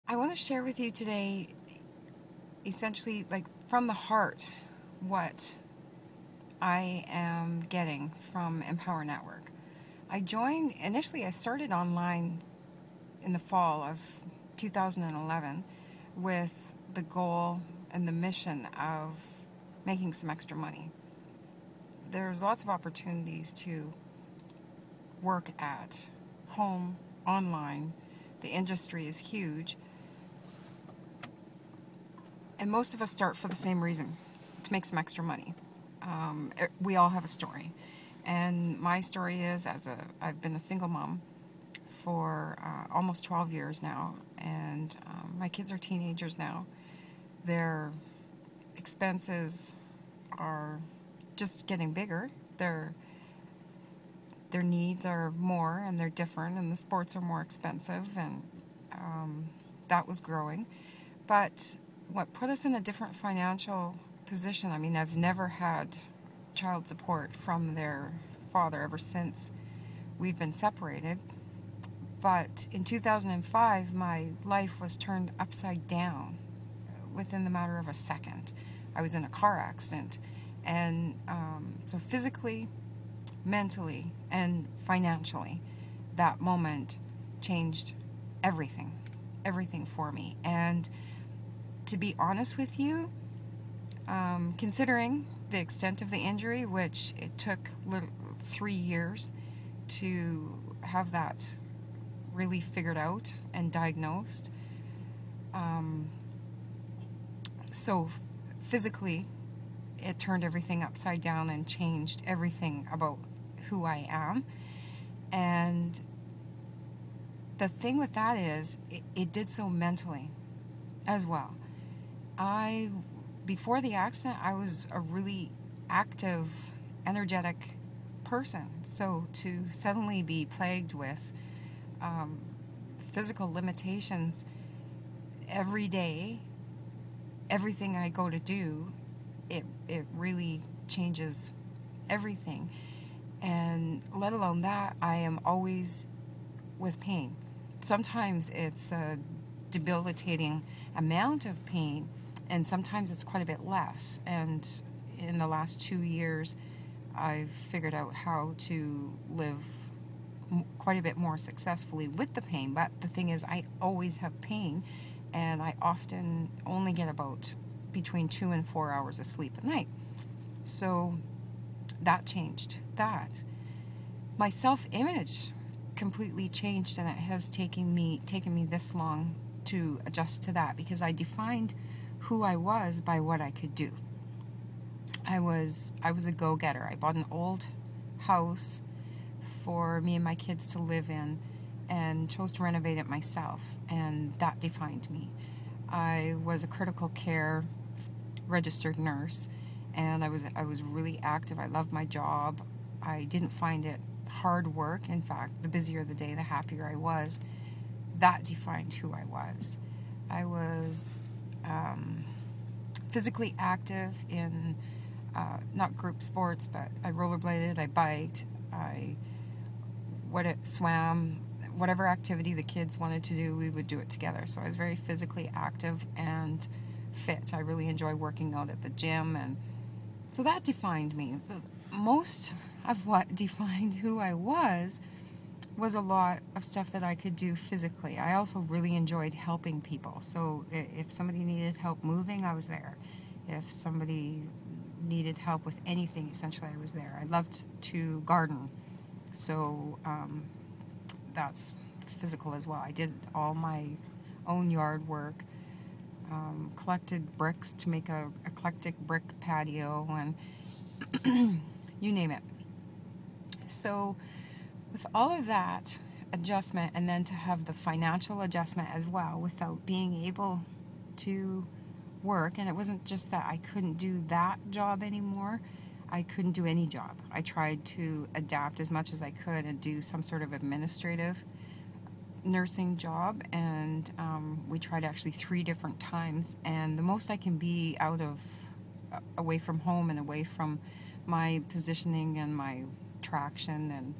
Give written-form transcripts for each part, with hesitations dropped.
I want to share with you today, essentially, like from the heart, what I am getting from Empower Network. I started online in the fall of 2011 with the goal and the mission of making some extra money. There's lots of opportunities to work at home, online. The industry is huge. And most of us start for the same reason, to make some extra money. We all have a story. And my story is, I've been a single mom for almost 12 years now, and my kids are teenagers now. Their expenses are just getting bigger. Their needs are more, and they're different, and the sports are more expensive, and that was growing. But what put us in a different financial position, I mean, I've never had child support from their father ever since we've been separated. But in 2005, my life was turned upside down within the matter of a second. I was in a car accident. And so physically, mentally, and financially, that moment changed everything for me. And to be honest with you, considering the extent of the injury, which it took 3 years to have that really figured out and diagnosed. So physically, it turned everything upside down and changed everything about who I am. And the thing with that is, it did so mentally as well. Before the accident, I was a really active, energetic person. So to suddenly be plagued with physical limitations every day, everything I go to do, it really changes everything. And let alone that, I am always with pain. Sometimes it's a debilitating amount of pain, and sometimes it's quite a bit less. And in the last 2 years, I've figured out how to live quite a bit more successfully with the pain. But the thing is, I always have pain, and I often only get about between 2 and 4 hours of sleep at night. So that changed that. My self-image completely changed, and it has taken me this long to adjust to that, because I defined who I was by what I could do. I was a go-getter. I bought an old house for me and my kids to live in and chose to renovate it myself, and that defined me. I was a critical care registered nurse, and I was really active. I loved my job. I didn't find it hard work. In fact, the busier the day, the happier I was. That defined who I was. I was physically active in not group sports, but I rollerbladed, I biked, I swam, whatever activity the kids wanted to do, we would do it together. So I was very physically active and fit. I really enjoy working out at the gym, and so that defined me. Most of what defined who I was a lot of stuff that I could do physically. I also really enjoyed helping people. So if somebody needed help moving, I was there. If somebody needed help with anything, essentially I was there. I loved to garden. So that's physical as well. I did all my own yard work, collected bricks to make a eclectic brick patio, and you name it. So with all of that adjustment, and then to have the financial adjustment as well without being able to work, and it wasn't just that I couldn't do that job anymore, I couldn't do any job. I tried to adapt as much as I could and do some sort of administrative nursing job, and we tried actually 3 different times, and the most I can be away from home and away from my positioning and my traction and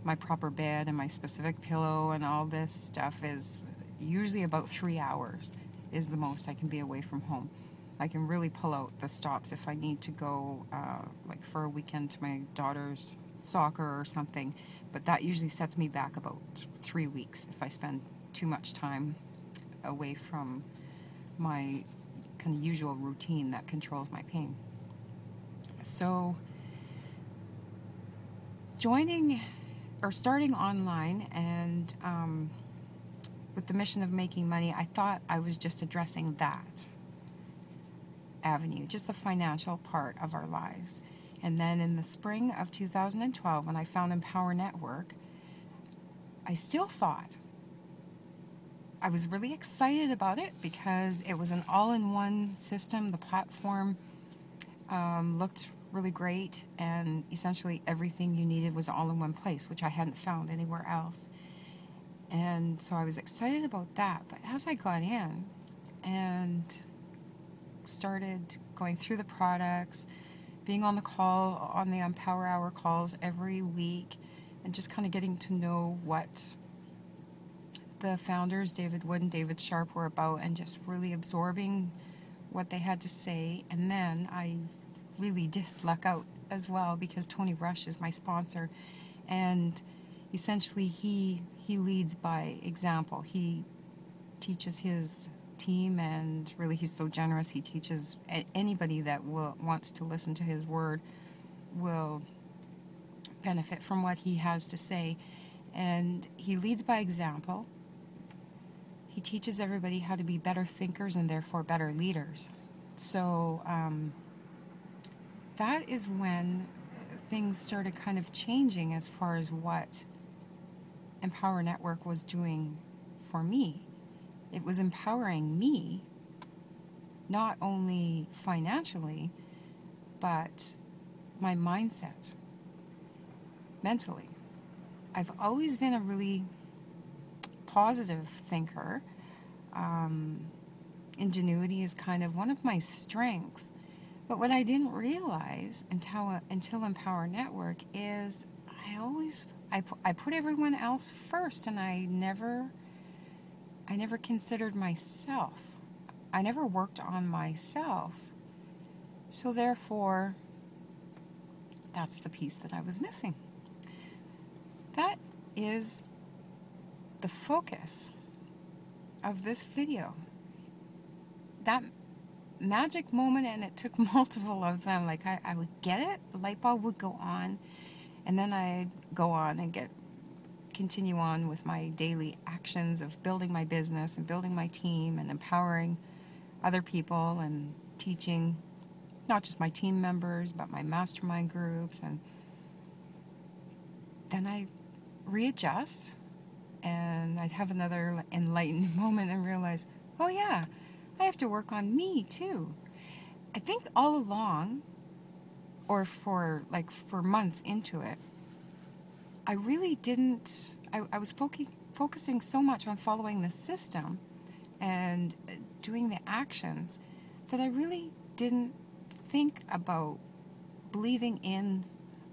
my proper bed and my specific pillow and all this stuff is usually about 3 hours is the most I can be away from home. I can really pull out the stops if I need to go, like for a weekend to my daughter's soccer or something. But that usually sets me back about 3 weeks if I spend too much time away from my kind of usual routine that controls my pain. So joining or starting online and with the mission of making money, I thought I was just addressing that avenue, just the financial part of our lives. And then in the spring of 2012, when I found Empower Network, I still thought I was really excited about it because it was an all-in-one system. The platform looked really great, and essentially everything you needed was all in one place, which I hadn't found anywhere else. And so I was excited about that. But as I got in and started going through the products, being on the call, on the Empower Hour calls every week, and just kind of getting to know what the founders, David Wood and David Sharp, were about, and just really absorbing what they had to say. And then I really did luck out as well, because Tony Rush is my sponsor, and essentially he leads by example. He teaches his team, and really he's so generous. He teaches anybody that wants to listen to his word will benefit from what he has to say, and he leads by example. He teaches everybody how to be better thinkers and therefore better leaders. So that is when things started kind of changing as far as what Empower Network was doing for me. It was empowering me, not only financially, but my mindset, mentally. I've always been a really positive thinker. Ingenuity is kind of one of my strengths. But what I didn't realize until Empower Network is I put everyone else first, and I never considered myself. I never worked on myself. So therefore, that's the piece that I was missing. That is the focus of this video. That magic moment, and it took multiple of them. Like I would get it, the light bulb would go on, and then I'd go on and continue on with my daily actions of building my business and building my team and empowering other people and teaching not just my team members but my mastermind groups. And then I'd readjust, and I'd have another enlightened moment and realize, oh yeah, I have to work on me too. I think all along, or for months into it, I really didn't, I was focusing so much on following the system and doing the actions that I really didn't think about believing in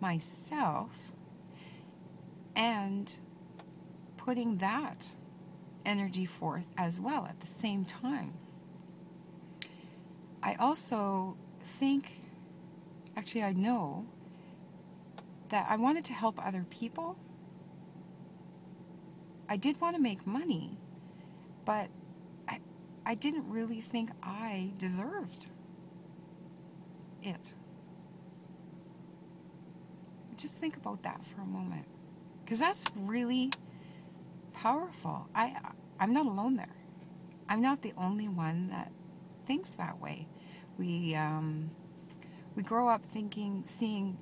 myself and putting that energy forth as well at the same time. I also think, actually I know, that I wanted to help other people. I did want to make money, but I didn't really think I deserved it. Just think about that for a moment, because that's really powerful. I'm not alone there. I'm not the only one that thinks that way. We grow up seeing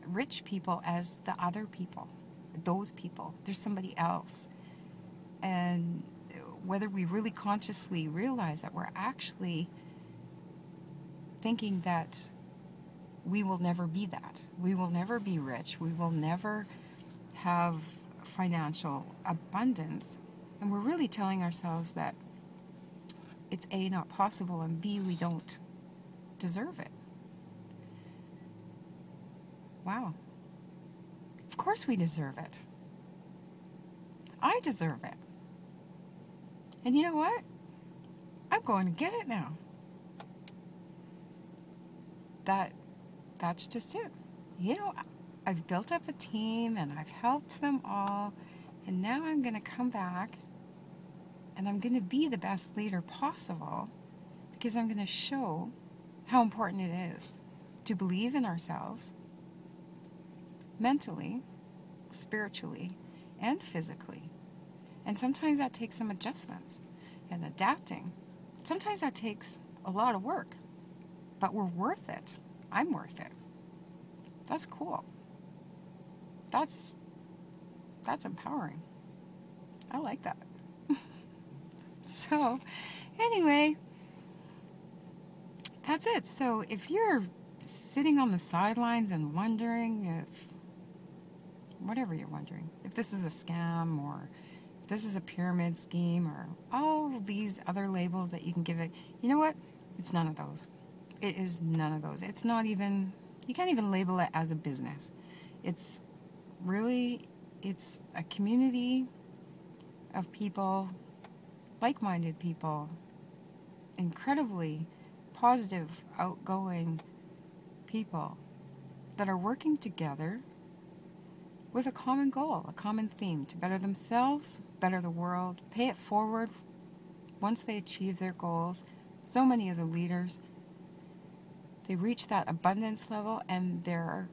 rich people as the other people, those people. There's somebody else. And whether we really consciously realize that, we're actually thinking that we will never be that. We will never be rich. We will never have financial abundance. And we're really telling ourselves that it's A, not possible, and B, we don't deserve it. Wow. Of course we deserve it. I deserve it. And you know what? I'm going to get it now. That's just it. You know, I've built up a team and I've helped them all, and now I'm going to come back and I'm going to be the best leader possible, because I'm going to show how important it is to believe in ourselves mentally, spiritually, and physically. And sometimes that takes some adjustments and adapting. Sometimes that takes a lot of work, but we're worth it. I'm worth it. That's cool. That's empowering. I like that. So, anyway, that's it. So, if you're sitting on the sidelines and wondering if, whatever you're wondering, if this is a scam or if this is a pyramid scheme or all these other labels that you can give it, you know what? It's none of those. It is none of those. It's not even, you can't even label it as a business. It's really, it's a community of people, like-minded people, incredibly positive, outgoing people that are working together with a common goal, a common theme, to better themselves, better the world, pay it forward once they achieve their goals. So many of the leaders, they reach that abundance level and they're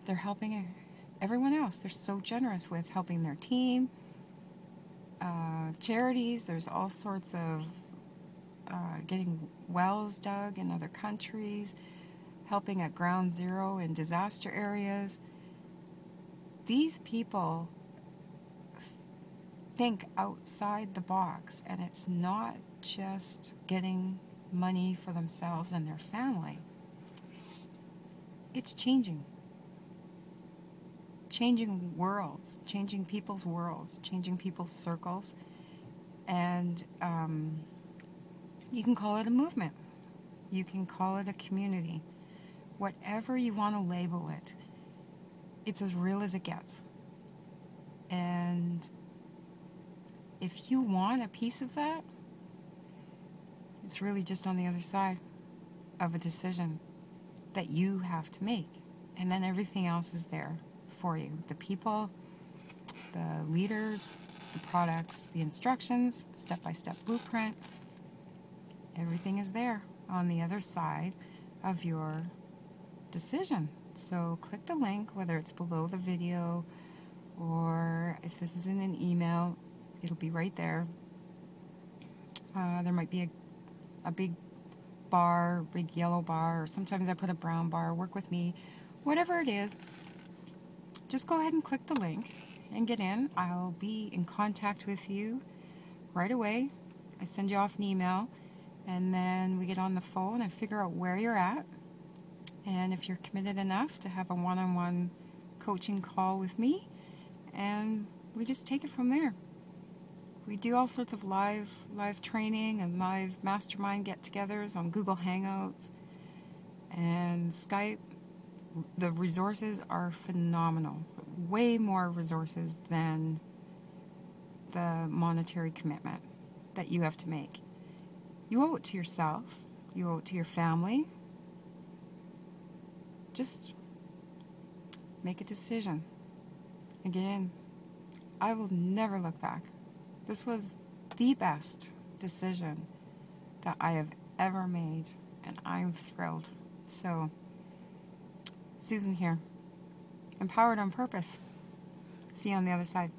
helping everyone else. They're so generous with helping their team, charities. There's all sorts of getting wells dug in other countries, helping at ground zero in disaster areas. These people think outside the box, and it's not just getting money for themselves and their family. It's changing worlds, changing people's worlds, changing people's circles, and you can call it a movement. You can call it a community. Whatever you want to label it, it's as real as it gets. And if you want a piece of that, it's really just on the other side of a decision that you have to make. And then everything else is there for you. The people, the leaders, the products, the instructions, step-by-step blueprint, everything is there on the other side of your decision. So click the link, whether it's below the video or if this is in an email, it'll be right there. There might be a big bar, big yellow bar, or sometimes I put a brown bar. Work with me. Whatever it is, just go ahead and click the link and get in. I'll be in contact with you right away. I send you off an email, and then we get on the phone and figure out where you're at. And if you're committed enough to have a one-on-one coaching call with me, and we just take it from there. We do all sorts of live training and live mastermind get-togethers on Google Hangouts and Skype. The resources are phenomenal. Way more resources than the monetary commitment that you have to make. You owe it to yourself. You owe it to your family. Just make a decision and get in. I will never look back. This was the best decision that I have ever made, and I'm thrilled. So, Susan here. Empowered on purpose. See you on the other side.